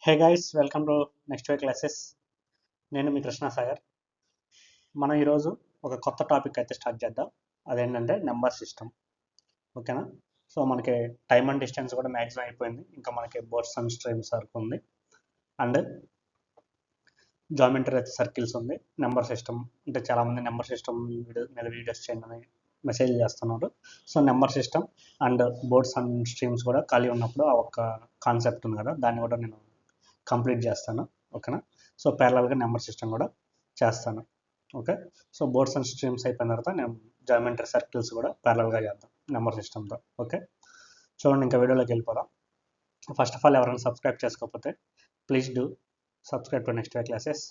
Hey guys, welcome to next way classes. నేను మీ కృష్ణ సాగర్. మనం ఈరోజు ఒక కొత్త టాపిక్ అయితే స్టార్ట్ చేద్దాం. అదేంటంటే నెంబర్ సిస్టమ్. ఓకేనా? సో మనకి టైమ్ అండ్ డిస్టెన్స్ కూడా మ్యాక్సిమం అయిపోయింది. ఇంకా మనకి బోర్డ్స్ అండ్ స్ట్రీమ్స్ వరకు ఉంది. అండ్ జామెట్రీ సర్కిల్స్ ఉంది. నెంబర్ సిస్టమ్ అంటే చాలామంది నెంబర్ సిస్టమ్ మీద వీడియోస్ చేయండి మెసేజ్ చేస్తున్నారు. So number system and boards and streams కూడా ఖాళీ ఉన్నప్పుడు ఆ ఒక్క కాన్సెప్ట్ ఉంది కదా, దాన్ని కూడా నేను కంప్లీట్ చేస్తాను. ఓకేనా? సో ప్యారలల్గా నెంబర్ సిస్టమ్ కూడా చేస్తాను. Okay. So boards and streams అయిపోయిన తర్వాత నేను జామెట్రీ సర్కిల్స్ కూడా ప్యారలల్గా చేద్దాం నెంబర్ సిస్టమ్తో. ఓకే, చూడండి, ఇంకా వీడియోలోకి వెళ్ళిపోదాం. ఫస్ట్ ఆఫ్ ఆల్, ఎవరైనా సబ్స్క్రైబ్ చేసుకోకపోతే please do subscribe to next way classes.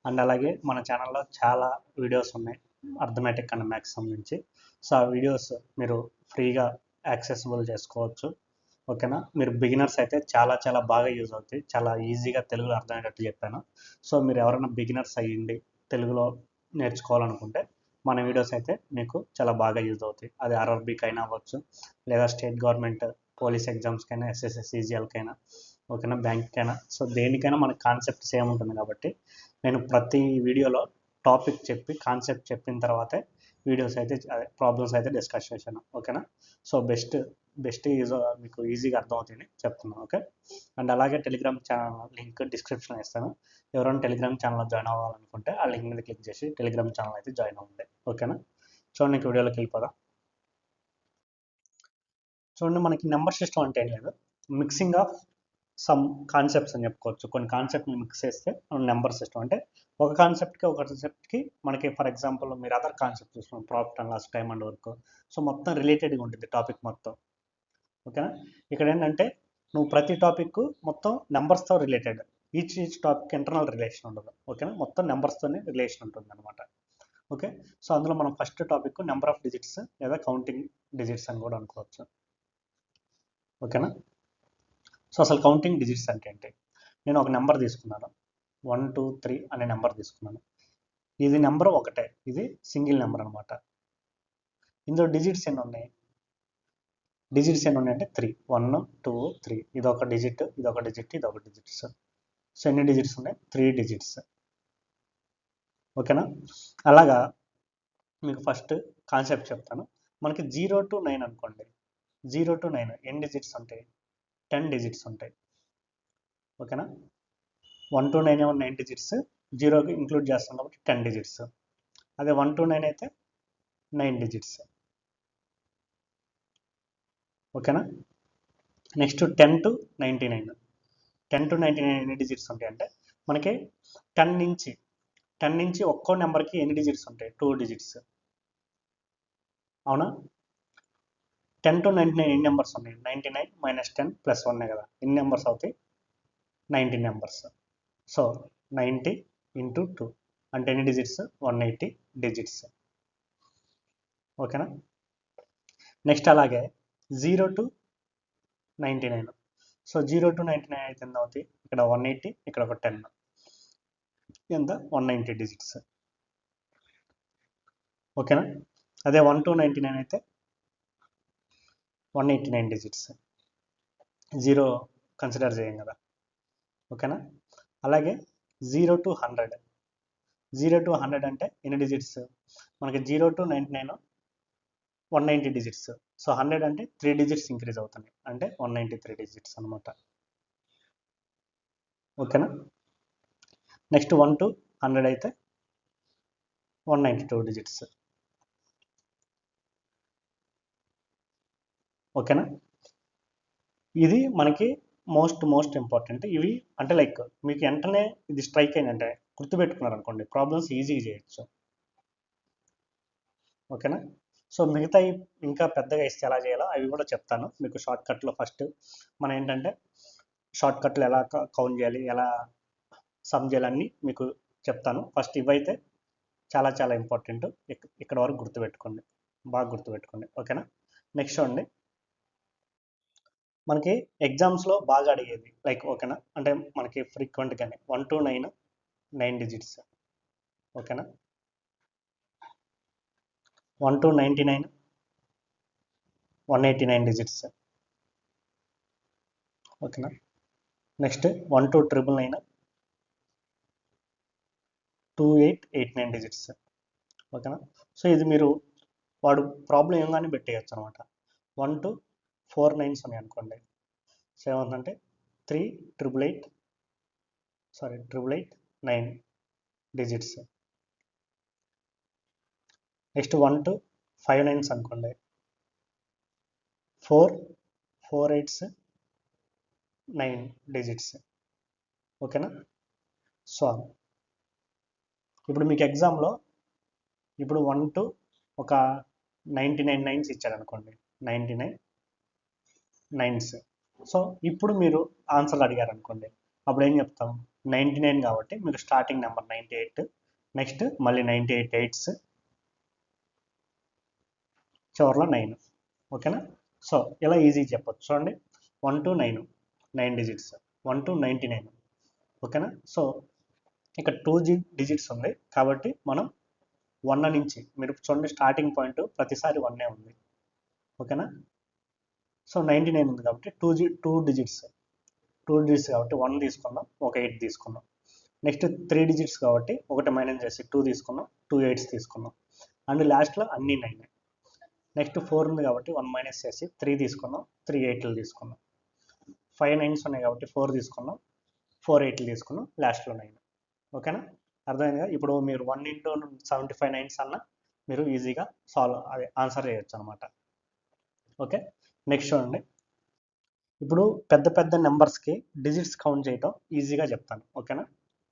And అలాగే మన ఛానల్లో చాలా వీడియోస్ ఉన్నాయి అర్థమెటిక్ అండ్ మ్యాథ్స్ సంబంధించి. సో ఆ వీడియోస్ మీరు ఫ్రీగా యాక్సెసిబుల్ చేసుకోవచ్చు. ఓకేనా? మీరు బిగినర్స్ అయితే చాలా చాలా బాగా యూజ్ అవుతాయి. చాలా ఈజీగా తెలుగులో అర్థమయ్యేటట్టు చెప్పాను. సో మీరు ఎవరైనా బిగినర్స్ అయ్యిండి తెలుగులో నేర్చుకోవాలనుకుంటే మన వీడియోస్ అయితే మీకు చాలా బాగా యూజ్ అవుతాయి. అది ఆర్ఆర్బీకి అయినా అవ్వచ్చు, లేదా స్టేట్ గవర్నమెంట్ పోలీస్ ఎగ్జామ్స్కైనా, ఎస్ఎస్సి సీజీఎల్కైనా, ఓకేనా, బ్యాంక్కైనా. సో దేనికైనా మన కాన్సెప్ట్ సేమ్ ఉంటుంది కాబట్టి నేను ప్రతి వీడియోలో టాపిక్ చెప్పి కాన్సెప్ట్ చెప్పిన తర్వాతే వీడియోస్ అయితే ప్రాబ్లమ్స్ అయితే డిస్కస్ చేశాను. ఓకేనా? సో బెస్ట్ మీకు ఈజీగా అర్థమవుతుంది చెప్తున్నాను. ఓకే. అండ్ అలాగే టెలిగ్రామ్ ఛానల్ లింక్ డిస్క్రిప్షన్లో ఇస్తాను. ఎవరైనా టెలిగ్రామ్ ఛానల్లో జాయిన్ అవ్వాలనుకుంటే ఆ లింక్ మీద క్లిక్ చేసి టెలిగ్రామ్ ఛానల్ అయితే జాయిన్ అవ్వండి. ఓకేనా? చూడండి, ఇంక వీడియోలోకి వెళ్ళిపోదాం. చూడండి, మనకి నెంబర్ సిస్టమ్ అంటే ఏం లేదు, మిక్సింగ్ ఆఫ్ సమ్ కాన్సెప్ట్స్ అని చెప్పుకోవచ్చు. కొన్ని కాన్సెప్ట్ని మిక్స్ చేస్తే నెంబర్ సిస్టమ్ అంటే ఒక కాన్సెప్ట్కి మనకి, ఫర్ ఎగ్జాంపుల్ మీరు అదర్ కాన్సెప్ట్ చూస్తున్నాం, profit and loss, time and work. So మొత్తం రిలేటెడ్గా ఉంటుంది టాపిక్ మొత్తం. ఓకేనా? ఇక్కడ ఏంటంటే నువ్వు ప్రతి టాపిక్ మొత్తం నెంబర్స్తో related, each topic internal relation ఉండదు. ఓకేనా? మొత్తం నెంబర్స్తోనే రిలేషన్ ఉంటుంది అనమాట. ఓకే. సో అందులో మనం first topic number of digits లేదా కౌంటింగ్ డిజిట్స్ అని కూడా అనుకోవచ్చు. ఓకేనా? సో అసలు కౌంటింగ్ డిజిట్స్ అంటే ఏంటి? నేను ఒక నెంబర్ తీసుకున్నాను, 1 2 3 అనే నెంబర్ తీసుకున్నాను. ఇది నెంబర్ ఒకటే, ఇది సింగిల్ నెంబర్ అనమాట. ఇందులో డిజిట్స్ ఎన్ని ఉన్నాయి? డిజిట్స్ ఎన్ని ఉన్నాయంటే 3, 1 2 3. ఇది ఒక డిజిట్, ఇది ఒక డిజిట్, ఇది ఒక డిజిట్స్. సో ఎన్ని డిజిట్స్ ఉన్నాయి? 3 డిజిట్స్. ఓకేనా? అలాగా మీకు ఫస్ట్ కాన్సెప్ట్ చెప్తాను. మనకి 0 to 9 అనుకోండి. 0 to 9 ఎన్ని డిజిట్స్ ఉంటాయి? 10 డిజిట్స్ ఉంటాయి. ఓకేనా? 1 to 9 ఏమో 9 డిజిట్స్, 0కి ఇంక్లూడ్ చేస్తాం కాబట్టి 10 డిజిట్స్. అదే 1 to 9 అయితే 9 డిజిట్స్. ఓకేనా? Next 10 to 99. 10 to 99 ఎన్ని డిజిట్స్ ఉంటాయి అంటే మనకి 10 నుంచి ఒక్కో నెంబర్కి ఎన్ని డిజిట్స్ ఉంటాయి? 2 డిజిట్స్. అవునా? 10 to 99 ఎన్ని నెంబర్స్ ఉన్నాయి? 99 మైనస్ 10 ప్లస్ 1 కదా, ఎన్ని నెంబర్స్ అవుతాయి? 90 నెంబర్స్. సో 90 ఇంటూ 2 అంటే ఎన్ని డిజిట్స్? 180 డిజిట్స్. ఓకేనా? నెక్స్ట్ అలాగే 0 to 99. సో 0 to 99 అయితే ఎంత అవుతాయి? ఇక్కడ 180, ఇక్కడ ఒక 10, ఎంత? 190 డిజిట్స్. ఓకేనా? అదే 1 to 99 అయితే 189 డిజిట్స్. 0 కన్సిడర్ చేయం కదా. ఓకేనా? అలాగే 0 to 100. 0 to 100 అంటే ఎన్ని డిజిట్స్? మనకి 0 to 99 190 డిజిట్స్. సో 100 అంటే 3 డిజిట్స్ ఇంక్రీజ్ అవుతున్నాయి, అంటే 193 డిజిట్స్ అనమాట. ఓకేనా? నెక్స్ట్ 1 to 100 అయితే 192 డిజిట్స్. ఓకేనా? ఇది మనకి మోస్ట్ ఇంపార్టెంట్. ఇవి అంటే లైక్ మీకు వెంటనే ఇది స్ట్రైక్ అయిందంటే గుర్తుపెట్టుకున్నారు అనుకోండి, ప్రాబ్లమ్స్ ఈజీగా చేయొచ్చు. ఓకేనా? సో మిగతా ఇంకా పెద్దగా ఇస్తే ఎలా చేయాలో అవి కూడా చెప్తాను మీకు షార్ట్ కట్లో. ఫస్ట్ మనం ఏంటంటే షార్ట్ కట్లు ఎలా కౌంట్ చేయాలి, ఎలా సమ్ చేయాలని మీకు చెప్తాను. ఫస్ట్ ఇవైతే చాలా చాలా ఇంపార్టెంట్. ఇక్కడ వరకు గుర్తుపెట్టుకోండి, బాగా గుర్తుపెట్టుకోండి. ఓకేనా? నెక్స్ట్ చూడండి, మనకి ఎగ్జామ్స్లో బాగా అడిగేది లైక్, ఓకేనా, అంటే మనకి ఫ్రీక్వెంట్గానే 1 to 9 9 డిజిట్స్. ఓకేనా? 1 to 99 189 డిజిట్స్. ఓకేనా? Next 1299 2889 digits. ఓకేనా. సో ఇది మీరు వాడు ప్రాబ్లం ఏం కానీ పెట్టేయచ్చు అనమాట. 1 to 4 9s ఉన్నాయి అనుకోండి. సో ఏమవుతుందంటే 889 డిజిట్స్. నెక్స్ట్ 1 to 5 9s అనుకోండి, 4 8s 9 డిజిట్స్. ఓకేనా. సో ఇప్పుడు మీకు ఎగ్జామ్లో ఇప్పుడు 1 to ఒక 99 9s ఇచ్చాడు అనుకోండి, 99 9s. సో ఇప్పుడు మీరు ఆన్సర్ అడిగారు అనుకోండి, అప్పుడు ఏం చెప్తాం, 99 కాబట్టి మీకు స్టార్టింగ్ నెంబర్ 98, నెక్స్ట్ మళ్ళీ 98 8s, చివరిలో 9. ఓకేనా. సో ఇలా ఈజీ చెప్పొచ్చు. చూడండి 1 to 9 డిజిట్స్, 1 to 99. ఓకేనా. సో ఇక్కడ 2 డిజిట్స్ ఉంది కాబట్టి మనం 1 నుంచి మీరు చూడండి స్టార్టింగ్ పాయింట్ ప్రతిసారి 1 ఉంది. ఓకేనా. సో 99 ఉంది కాబట్టి 2 డిజిట్స్ కాబట్టి 1 తీసుకున్నాం, ఒక 8 తీసుకున్నాం. నెక్స్ట్ 3 డిజిట్స్ కాబట్టి ఒకటి మైనస్ చేసి 2 తీసుకున్నాం, 2 8s తీసుకున్నాం. అండ్ లాస్ట్లో అన్నీ 9. నెక్స్ట్ 4 ఉంది కాబట్టి 1 మైనస్ చేసి 3 తీసుకున్నాం, 3 8లు తీసుకున్నాం. 5 9s ఉన్నాయి కాబట్టి 4 తీసుకున్నాం, 4 8లు తీసుకున్నాం, లాస్ట్లో 9. ఓకేనా. అర్థమైంది కదా. ఇప్పుడు మీరు 1 into 75 9s అన్న మీరు ఈజీగా ఆన్సర్ చేయొచ్చు అనమాట. ఓకే. నెక్స్ట్ చూడండి, ఇప్పుడు పెద్ద పెద్ద నెంబర్స్కి డిజిట్స్ కౌంట్ చేయటం ఈజీగా చెప్తాను. ఓకేనా.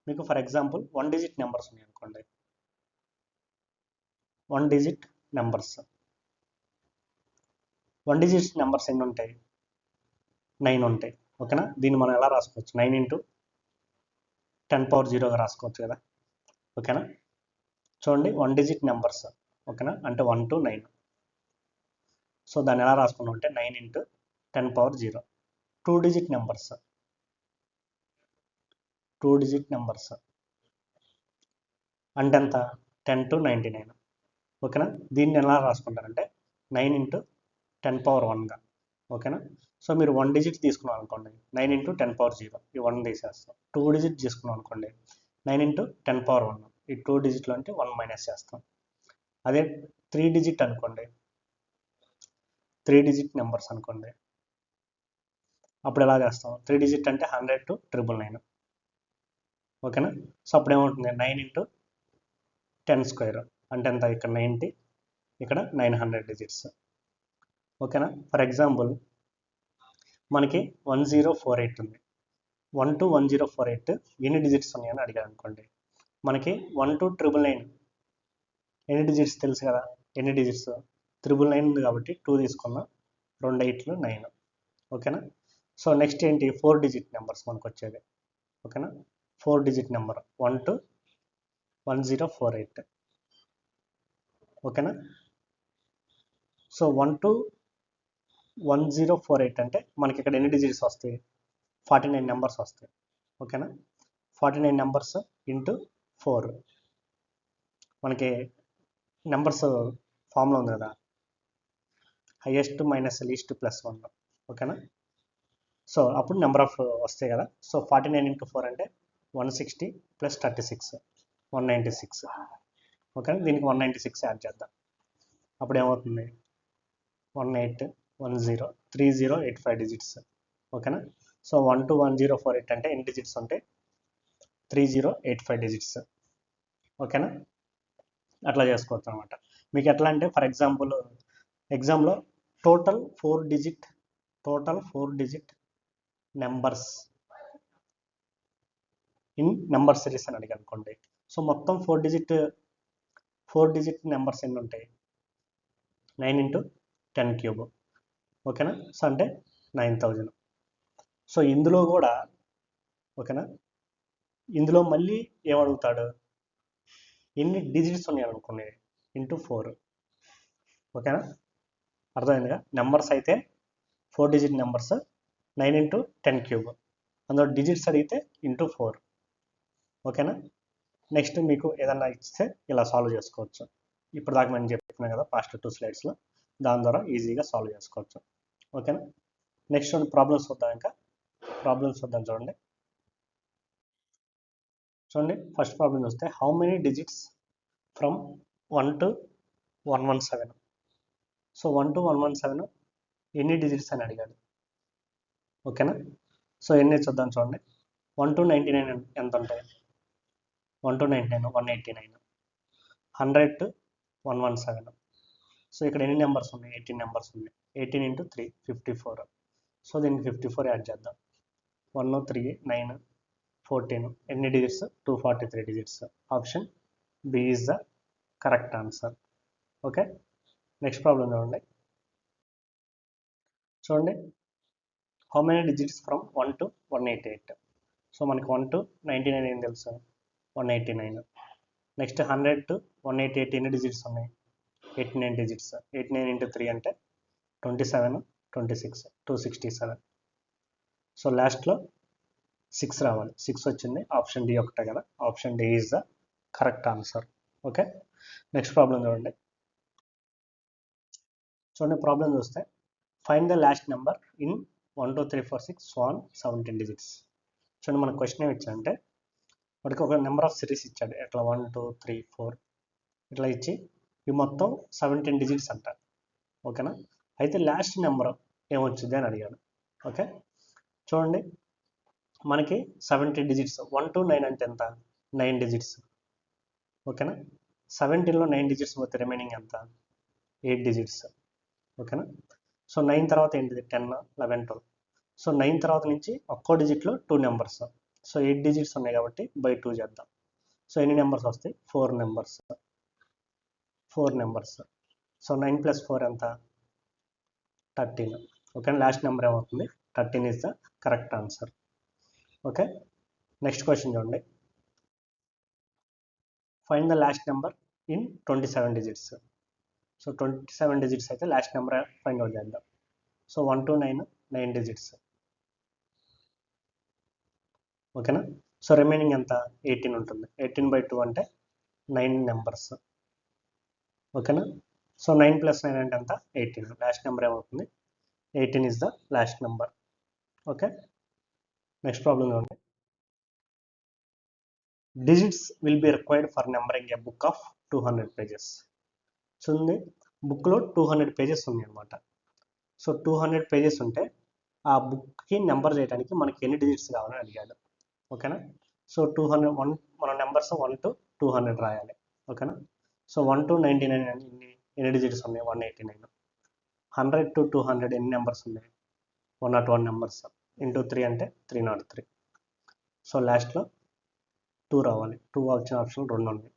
మీకు ఫర్ ఎగ్జాంపుల్ 1 digit నెంబర్స్ ఉన్నాయి అనుకోండి, 1 digit నెంబర్స్ 1 digit నెంబర్స్ ఎన్ని ఉంటాయి, 9 ఉంటాయి. ఓకేనా. దీన్ని మనం ఎలా రాసుకోవచ్చు, 9 into 10^0గా రాసుకోవచ్చు కదా. ఓకేనా. చూడండి 1 digit నెంబర్స్. ఓకేనా, అంటే 1 to 9. సో దాన్ని ఎలా రాసుకున్నాం అంటే 9 into 10^0. 2 digit numbers, 2 digit numbers అంటే ఎంత, 10 to 99. ఓకేనా. దీన్ని ఎలా రాసుకుంటారంటే 9 into 10^1గా. ఓకేనా. సో మీరు 1 digit తీసుకున్నాం అనుకోండి, 9 into 10^0, ఈ 1 తీసేస్తాం. 2 digit తీసుకున్నాం అనుకోండి, 9 into 10^1, ఈ 2 digitలో అంటే 1 మైనస్ చేస్తాం. అదే 3 digit అనుకోండి, 3 digit నెంబర్స్ అనుకోండి, అప్పుడు ఎలా చేస్తాం, 3 digit అంటే 100 to 999. ఓకేనా. సో అప్పుడు ఏమవుతుంది, 9 into 10² అంటే ఎంత, ఇక్కడ 90, ఇక్కడ 900 డిజిట్స్. ఓకేనా. ఫర్ ఎగ్జాంపుల్ మనకి 1048 ఉంది. 1 to 1048 ఎన్ని డిజిట్స్ ఉన్నాయని అడిగారు అనుకోండి, మనకి 1 to 999 ఎన్ని డిజిట్స్ తెలుసు కదా. ఎన్ని డిజిట్స్, 999 ఉంది కాబట్టి 2 తీసుకున్నాం, 2 8లు 9. ఓకేనా. సో నెక్స్ట్ ఏంటి, 4 digit నెంబర్స్ మనకు వచ్చేది. ఓకేనా. 4 digit నెంబర్ 1 to 1048. ఓకేనా. సో 1 to 1048 అంటే మనకి ఇక్కడ ఎన్ని డిజిట్స్ వస్తాయి, 49 నెంబర్స్ వస్తాయి. ఓకేనా. 49 నెంబర్స్ ఇంటూ 4. మనకి నెంబర్స్ ఫార్ములా ఉంది కదా, హైయెస్ట్ మైనస్ లీస్ట్ ప్లస్ 1. ఓకేనా. సో అప్పుడు నెంబర్ ఆఫ్ వస్తాయి కదా. సో 49 into 4 అంటే 160 + 36 196. ఓకేనా. దీనికి 196 యాడ్ చేద్దాం, అప్పుడు ఏమవుతుంది, 18103085 డిజిట్స్. ఓకేనా. సో 1 to 1048 అంటే ఎన్ని డిజిట్స్ ఉంటాయి, 3085 డిజిట్స్. ఓకేనా. అట్లా చేసుకోవచ్చు అనమాట. మీకు ఎట్లా అంటే ఫర్ ఎగ్జాంపుల్ ఎగ్జామ్లో total 4 digit numbers in number series అని అడిగి అనుకోండి. సో మొత్తం 4 digit నెంబర్స్ ఎన్ని ఉంటాయి, 9 into 10³ ఓకేనా. సో అంటే 9000. సో ఇందులో కూడా ఓకేనా, ఇందులో మళ్ళీ ఏమడుగుతాడు, ఎన్ని డిజిట్స్ ఉన్నాయి అనుకోండి, ఇంటూ 4. ఓకేనా. అర్థమైందిగా. నెంబర్స్ అయితే 4 digit నెంబర్స్ 9 into 10³ అందులో డిజిట్స్ అడిగితే ఇంటూ 4. ఓకేనా. నెక్స్ట్ మీకు ఏదన్నా ఇస్తే ఇలా సాల్వ్ చేసుకోవచ్చు. ఇప్పుడు దాకా నేను చెప్పినా కదా పాస్ట్ 2 slides, దాని ద్వారా ఈజీగా సాల్వ్ చేసుకోవచ్చు. ఓకేనా. నెక్స్ట్ ప్రాబ్లమ్స్ వద్దాం ఇంకా. ప్రాబ్లమ్స్ చూద్దాం చూడండి. ఫస్ట్ ప్రాబ్లం చూస్తే how many digits from 1 to 117. So 1 to 117 ఎన్ని డిజిట్స్ అని అడిగాడు. ఓకేనా. సో ఎన్ని చూద్దాం చూడండి. 1 to 99 ఎంత ఉంటాయి? 1 to 99 189, 100 to 117. సో ఇక్కడ ఎన్ని నెంబర్స్ ఉన్నాయి? 18 నెంబర్స్ ఉన్నాయి. 18 into 3 54. సో దీనికి 54 యాడ్ చేద్దాం. 1 3 9 14 ఎన్ని digits? 243 digits. Option B is the correct answer. Okay. Next problem చూడండి how many digits from 1 to 188. So మనకి 1 to 99 ఏం తెలుసు? 189. నెక్స్ట్ 100 to 188 ఎన్ని డిజిట్స్ ఉన్నాయి? 89 డిజిట్స్. 89 into 3 అంటే 27 26 267. సో లాస్ట్లో 6 రావాలి. 6 వచ్చింది. ఆప్షన్ డి ఒకటే కదా. Option D is the correct answer. Okay. Next problem చూడండి ప్రాబ్లం చూస్తే find the last number in 1 2 3 4 6 17 digits. చూడండి మనకు క్వశ్చన్ ఏమి ఇచ్చాడంటే వాడికి ఒక నెంబర్ ఆఫ్ సిరీస్ ఇచ్చాడు. ఎట్లా 1 2 3 4 ఇట్లా ఇచ్చి ఇవి మొత్తం 17 డిజిట్స్ అంట. ఓకేనా. అయితే లాస్ట్ నెంబర్ ఏమొచ్చింది అని అడిగాడు. ఓకే. చూడండి మనకి 70 డిజిట్స్. 1 to 9 అంటే ఎంత? 9 డిజిట్స్. ఓకేనా. 17లో 9 డిజిట్స్ పోతే రిమైనింగ్ ఎంత? 8 డిజిట్స్. ఓకేనా. సో 9 తర్వాత ఏంటిది? 10 11 12. సో 9 తర్వాత నుంచి ఒక్కో డిజిట్లో 2 నెంబర్స్. సో 8 డిజిట్స్ ఉన్నాయి కాబట్టి బై 2 చేద్దాం. సో ఎన్ని నెంబర్స్ వస్తాయి? 4 నెంబర్స్. 4 నెంబర్స్. సో 9 + 4 ఎంత? 13. ఓకే. లాస్ట్ నెంబర్ ఏమవుతుంది? 13 is the correct answer. Okay. Next question చూడండి find the last number in 27 digits. So 27 digits అయితే లాస్ట్ నెంబర్ ఫైండ్ అవుట్ చేద్దాం. So 1 to 9 9 digits. ఓకేనా. So remaining ఎంత? 18 ఉంటుంది. 18 by 2 అంటే 9 numbers. ఓకేనా. సో 9 + 9 అంటే ఎంత? 18. లాస్ట్ నెంబర్ ఏమవుతుంది? 18 is the last number. Okay. Next problem చూడండి digits will be required for numbering a book of 200 pages. చూడండి బుక్లో 200 పేజెస్ ఉన్నాయి అనమాట. సో 200 పేజెస్ ఉంటే ఆ బుక్కి నెంబర్ చేయడానికి మనకి ఎన్ని డిజిట్స్ కావాలని అడిగాడు. ఓకేనా. సో 201 మన నెంబర్స్ 1 to 200 రాయాలి. ఓకేనా. సో 1 to 99 ఎన్ని డిజిట్స్ ఉన్నాయి? 189. 100 to 200 ఎన్ని నెంబర్స్ ఉన్నాయి? 101 నెంబర్స్. ఇంటూ 3 అంటే 303. సో లాస్ట్లో 2 రావాలి. 2 వచ్చిన ఆప్షన్ 2 ఉంది.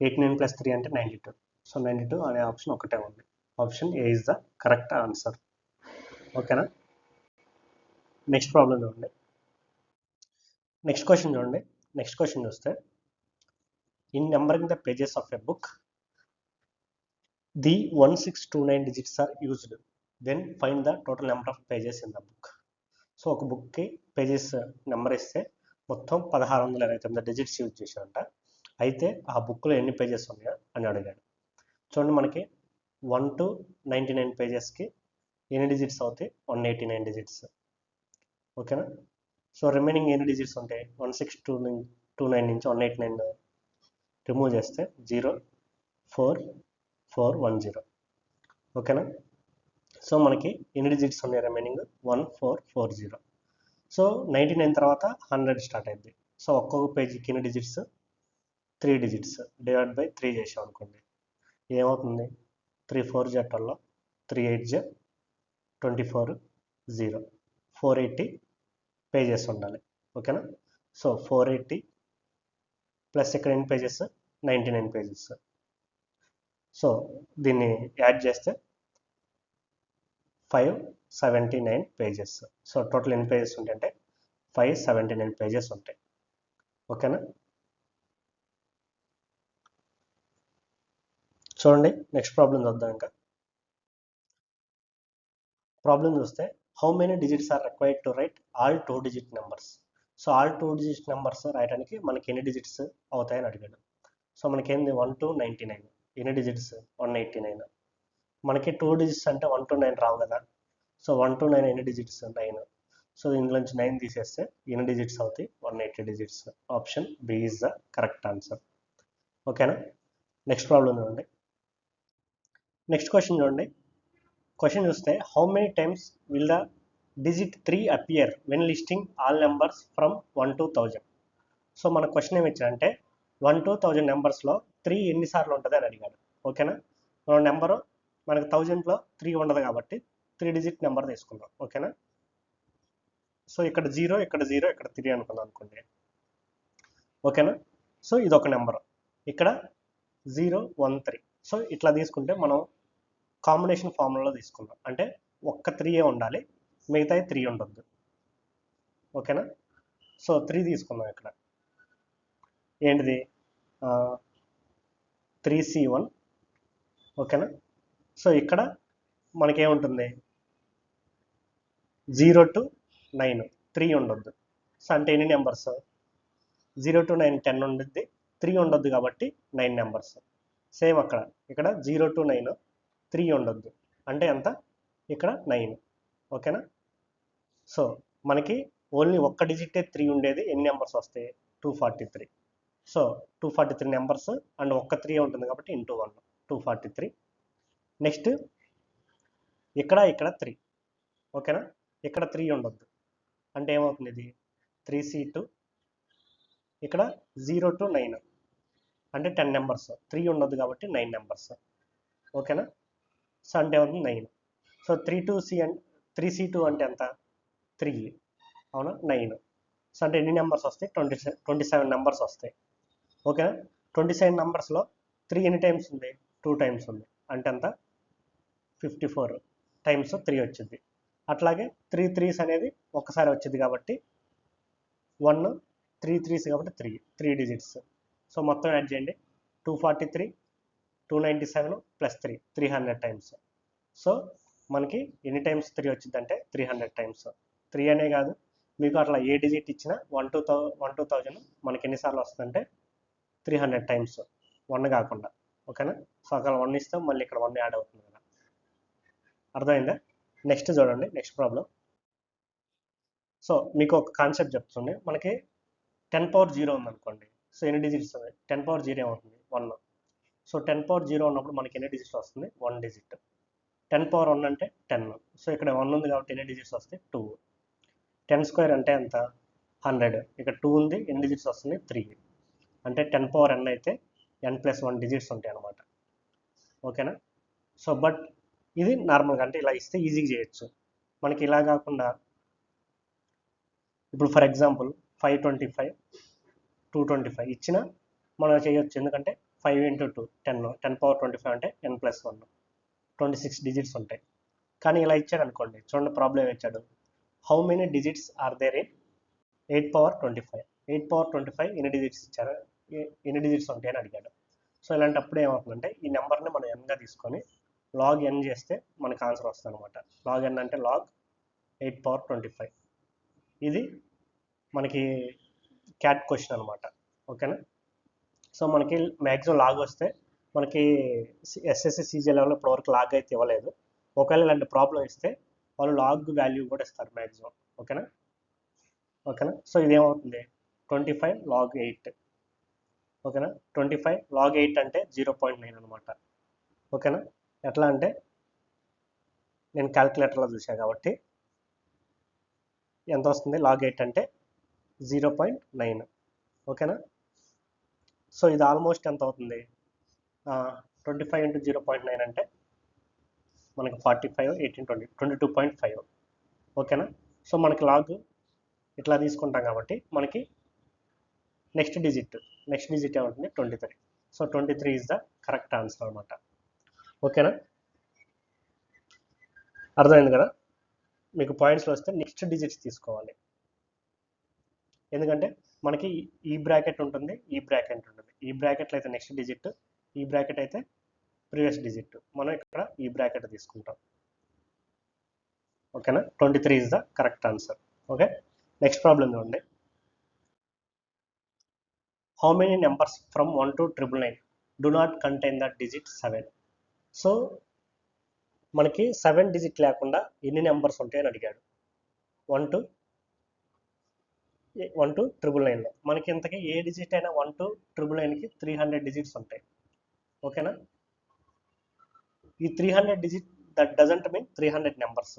89 + 3 అంటే 92. సో 92 అనే ఆప్షన్ ఒకటే ఉంది. Option A is the correct answer. ఓకేనా. నెక్స్ట్ ప్రాబ్లం చూడండి నెక్స్ట్ క్వశ్చన్ చూస్తే in numbering the pages of a book the 1629 digits are used then find the total number of pages in the book. So ఒక బుక్కి pages number ఇస్తే మొత్తం 1629 digits use చేశారంట. అయితే ఆ బుక్లో ఎన్ని పేజెస్ ఉన్నాయో అని అడిగాడు. చూడండి మనకి 1 to 99 పేజెస్కి ఎన్ని డిజిట్స్ అవుతాయి? 189 డిజిట్స్. ఓకేనా. సో రిమైనింగ్ ఎన్ని డిజిట్స్ ఉంటాయి? 1629 నుంచి 189 రిమూవ్ చేస్తే 04410. ఓకేనా. సో మనకి ఎన్ని డిజిట్స్ ఉన్నాయి రిమైనింగ్? 1440. సో 99 తర్వాత 100 స్టార్ట్ అయింది. సో ఒక్కొక్క పేజీకి ఎన్ని డిజిట్స్? 3 డిజిట్స్. డివైడ్ బై 3 చేసాం అనుకోండి ఏమవుతుంది? 3 4 జ 12, 3 8 జ 24 0. 480 పేజెస్ ఉండాలి. ఓకేనా. సో 480 ప్లస్ ఇక్కడ ఎన్ని పేజెస్? 99 పేజెస్. సో దీన్ని యాడ్ చేస్తే 579 పేజెస్. సో టోటల్ ఎన్ని పేజెస్ ఉంటాయి అంటే 579 పేజెస్ ఉంటాయి. ఓకేనా. చూడండి నెక్స్ట్ ప్రాబ్లం చూద్దాం. ఇంకా ప్రాబ్లం చూస్తే how many digits are required to write all 2 digit numbers. So all 2 digit numbers రాయడానికి మనకి ఎన్ని డిజిట్స్ అవుతాయని అడిగాడు. సో మనకి ఏంది? 1 to 99 ఎన్ని డిజిట్స్? 189. మనకి 2 డిజిట్స్ అంటే 1 to 9 రావు కదా. సో 1 to 9 ఎన్ని డిజిట్స్? 9. సో ఇందులోంచి 9 తీసేస్తే ఎన్ని డిజిట్స్ అవుతాయి? 180 digits. Option B is the correct answer. ఓకేనా? నెక్స్ట్ ప్రాబ్లం చూడండి. నెక్స్ట్ క్వశ్చన్ చూడండి. క్వశ్చన్ చూస్తే how many times will the digit 3 appear when listing all numbers from 1 to 1000. సో మన క్వశ్చన్ ఏమి ఇచ్చారంటే 1 to 1000 నెంబర్స్లో 3 ఎన్నిసార్లు ఉంటుంది అని అడిగాడు. ఓకేనా? మన నెంబరు మనకు 1000లో 3 ఉండదు కాబట్టి 3 డిజిట్ నెంబర్ తీసుకుందాం. ఓకేనా? సో ఇక్కడ 0, ఇక్కడ 0, ఇక్కడ 3 అనుకుందాం అనుకోండి. ఓకేనా? సో ఇది ఒక నెంబర్, ఇక్కడ 0, 1, 3. సో ఇట్లా తీసుకుంటే మనం కాంబినేషన్ ఫార్ములాలో తీసుకుందాం. అంటే ఒక్క 3 ఉండాలి, మిగతా 3 ఉండొద్దు. ఓకేనా? సో 3 తీసుకుందాం. ఇక్కడ ఏంటిది? 3C1. ఓకేనా? సో ఇక్కడ మనకేముంటుంది? 0 to 9 3 ఉండొద్దు. సో అంటే ఎన్ని నెంబర్స్? 0 to 9 10 ఉండిద్ది, 3 ఉండొద్దు కాబట్టి 9 నెంబర్స్. సేమ్ ఇక్కడ 0 to 9 3 ఉండొద్దు, అంటే ఎంత? ఇక్కడ 9. ఓకేనా? సో మనకి ఓన్లీ ఒక్క డిజిటే 3 ఉండేది ఎన్ని నెంబర్స్ వస్తాయి? 243. సో 243 నెంబర్స్ అండ్ ఒక్క 3 ఉంటుంది కాబట్టి ఇంటూ 1 243. నెక్స్ట్ ఇక్కడ 3. ఓకేనా? ఇక్కడ 3 ఉండొద్దు, అంటే ఏమవుతుంది? ఇది 3C2. ఇక్కడ 0 to 9 అంటే 10 నెంబర్స్, 3 ఉండొద్దు కాబట్టి 9 నెంబర్స్. ఓకేనా? సో అంటే ఏమవుతుంది? 9. సో 3C2 అంటే ఎంత? 3. అవునా? 9. సో అంటే ఎన్ని నెంబర్స్ వస్తాయి? 27 నెంబర్స్ వస్తాయి. ఓకేనా? 27 నెంబర్స్లో 3 ఎన్ని టైమ్స్ ఉంది? 2 టైమ్స్ ఉంది, అంటే ఎంత? 54 టైమ్స్ 3 వచ్చింది. అట్లాగే 3 3s అనేది ఒక్కసారి వచ్చింది కాబట్టి 1 3 3s కాబట్టి 3 డిజిట్స్. సో మొత్తం యాడ్ చేయండి. 243, 297 ప్లస్ 3 300 టైమ్స్. సో మనకి ఎన్ని టైమ్స్ 3 వచ్చిందంటే 300 టైమ్స్. 3 అనే కాదు, మీకు అట్లా ఏ డిజిట్ ఇచ్చినా 1 to 1000 మనకి ఎన్నిసార్లు వస్తుందంటే 300 టైమ్స్, 1 కాకుండా. ఓకేనా? సో అక్కడ 1 ఇస్తాం, మళ్ళీ ఇక్కడ 1 యాడ్ అవుతుంది కదా. అర్థమైందా? నెక్స్ట్ చూడండి. Next problem. సో మీకు ఒక కాన్సెప్ట్ చెప్తుంది. మనకి 10 power 0 ఉందనుకోండి. సో ఎన్ని డిజిట్స్ ఉంది? 10 power 0 ఏమవుతుంది? 1. సో 10 power 0 ఉన్నప్పుడు మనకి ఎన్ని డిజిట్స్ వస్తుంది? 1 డిజిట్. 10 power 1 అంటే 10. సో ఇక్కడ 1 ఉంది కాబట్టి ఎన్ని డిజిట్స్ వస్తాయి? 2. 10 స్క్వేర్ అంటే ఎంత? 100. ఇక్కడ 2 ఉంది, ఎన్ని డిజిట్స్ వస్తుంది? 3. అంటే 10 power n అయితే n+1 డిజిట్స్ ఉంటాయి అన్నమాట. ఓకేనా? సో బట్ ఇది నార్మల్గా, అంటే ఇలా ఇస్తే ఈజీగా చేయొచ్చు. మనకి ఇలా కాకుండా ఇప్పుడు ఫర్ ఎగ్జాంపుల్ 525, 225 ఇచ్చిన మనం చేయొచ్చు. ఎందుకంటే 5 into 2 10 power 25 అంటే n+1 26 డిజిట్స్ ఉంటాయి. కానీ ఇలా ఇచ్చాడు అనుకోండి, చూడండి ప్రాబ్లం ఇచ్చాడు. How many digits are there in 8 power 25? 8 power 25 ఎన్ని డిజిట్స్ ఇచ్చారు, ఎన్ని డిజిట్స్ ఉంటాయి అని అడిగాడు. సో ఇలాంటప్పుడు ఏమవుతుందంటే ఈ నెంబర్ని మనం ఎన్గా తీసుకొని log n చేస్తే మనకు ఆన్సర్ వస్తుంది అనమాట. log n అంటే log 8 power 25. ఇది మనకి క్యాట్ క్వశ్చన్ అనమాట. ఓకేనా? సో మనకి మ్యాక్సిమం లాగ్ వస్తే, మనకి ఎస్ఎస్సి సీజీ లెవెల్లో ఇప్పటివరకు లాగ్ అయితే ఇవ్వలేదు. ఒకవేళ ఇలాంటి ప్రాబ్లం ఇస్తే వాళ్ళు లాగ్ వాల్యూ కూడా ఇస్తారు మ్యాక్సిమం. ఓకేనా? సో ఇదేమవుతుంది? 25 log 8. ఓకేనా? 25 log 8 అంటే 0.9 అనమాట. ఓకేనా? ఎట్లా అంటే నేను క్యాల్కులేటర్లో చూసాను కాబట్టి ఎంత వస్తుంది? log 8 అంటే 0.9. ఓకేనా? సో ఇది ఆల్మోస్ట్ ఎంత అవుతుంది? 25 into 0.9 అంటే మనకి 45, 18, 20, 22.5. ఓకేనా? సో మనకి లాగ్ ఇట్లా తీసుకుంటాం కాబట్టి మనకి నెక్స్ట్ డిజిట్ ఏమవుతుంది? 23. So 23 is the correct answer అనమాట. ఓకేనా? అర్థమైంది కదా? మీకు పాయింట్స్లో వస్తే నెక్స్ట్ డిజిట్స్ తీసుకోవాలి. ఎందుకంటే మనకి ఈ బ్రాకెట్ ఉంటుంది, ఈ బ్రాకెట్ ఉంటుంది. ఈ బ్రాకెట్లో అయితే నెక్స్ట్ డిజిట్, ఈ బ్రాకెట్ అయితే ప్రీవియస్ డిజిట్. మనం ఇక్కడ ఈ బ్రాకెట్ తీసుకుంటాం. ఓకేనా? 23 is the correct answer. Okay, next problem చూడండి. How many numbers from 1 to 999 do not contain the digit 7? So మనకి 7 డిజిట్ లేకుండా ఎన్ని నెంబర్స్ ఉంటాయని అడిగాడు. 1 to 1 to 999లో మనకి ఇంతకీ ఏ డిజిట్ అయినా 1 to 999కి 300 డిజిట్స్ ఉంటాయి. ఓకేనా? ఈ 300 digit that doesn't mean 300 numbers.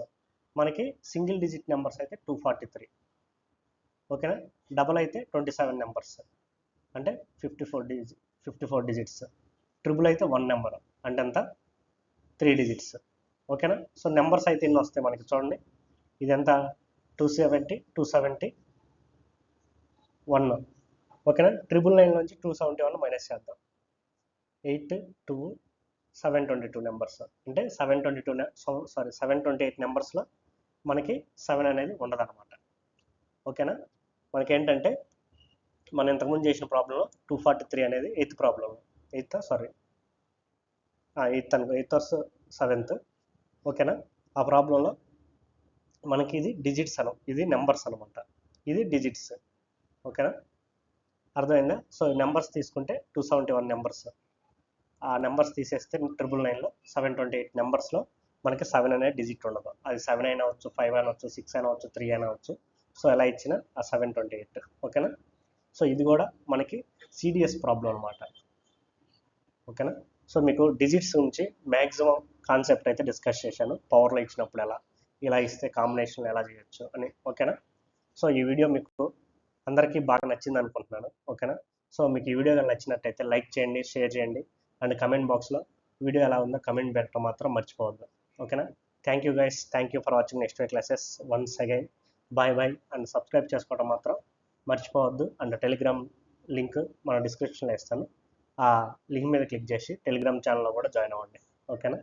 మనకి సింగిల్ డిజిట్ నెంబర్స్ అయితే 243. ఓకేనా? డబల్ అయితే 27 నెంబర్స్ అంటే 54 డిజిట్స్. ట్రిపుల్ అయితే 1 నెంబర్ అంటే ఎంత 3 డిజిట్స్. ఓకేనా? సో నెంబర్స్ అయితే ఎన్ని వస్తాయి మనకి చూడండి. ఇదెంత 270 1. ఓకేనా? 999 నుంచి 271 మైనస్ చేద్దాం. 8 2 722 నెంబర్స్ అంటే 728 నెంబర్స్లో మనకి 7 అనేది ఉండదన్నమాట. ఓకేనా? మనకి ఏంటంటే మనం ఇంతకుముందు చేసిన ప్రాబ్లంలో 243 అనేది ఎయిత్ ప్రాబ్లంలో ఎయిత్ ఆర్ 7th. ఓకేనా? ఆ ప్రాబ్లంలో మనకి ఇది డిజిట్స్ ఇది నెంబర్స్ అనమాట, ఇది డిజిట్స్. ఓకేనా? అర్థమైందా? సో నెంబర్స్ తీసుకుంటే 271 నెంబర్స్, ఆ నెంబర్స్ తీసేస్తే 999లో 728 నెంబర్స్లో మనకి 7 అనేది డిజిట్ ఉండదు. అది 7 అయినా అవచ్చు, 5 అయినా అవచ్చు, 6 అయినా అవచ్చు, 3 అయినా అవచ్చు. సో ఎలా ఇచ్చినా ఆ 728. ఓకేనా? సో ఇది కూడా మనకి సిడిఎస్ ప్రాబ్లం అనమాట. ఓకేనా? సో మీకు డిజిట్స్ నుంచి మ్యాక్సిమం కాన్సెప్ట్ అయితే డిస్కస్ చేశాను. పవర్లో ఇచ్చినప్పుడు ఇలా ఇస్తే కాంబినేషన్లు ఎలా చేయొచ్చు అని. ఓకేనా? సో ఈ వీడియో మీకు అందరికీ బాగా నచ్చింది అనుకుంటున్నాను. ఓకేనా? సో మీకు ఈ వీడియో నచ్చినట్టయితే లైక్ చేయండి, షేర్ చేయండి అండ్ కమెంట్ బాక్స్లో వీడియో ఎలా ఉందో కమెంట్ పెట్టడం మాత్రం మర్చిపోవద్దు. ఓకేనా? Thank you guys, thank you for watching next classes once again. Bye and subscribe చేసుకోవడం మాత్రం మర్చిపోవద్దు. అండ్ టెలిగ్రామ్ లింక్ మన డిస్క్రిప్షన్లో ఇస్తాను. ఆ లింక్ మీద క్లిక్ చేసి టెలిగ్రామ్ ఛానల్లో కూడా జాయిన్ అవ్వండి. ఓకేనా?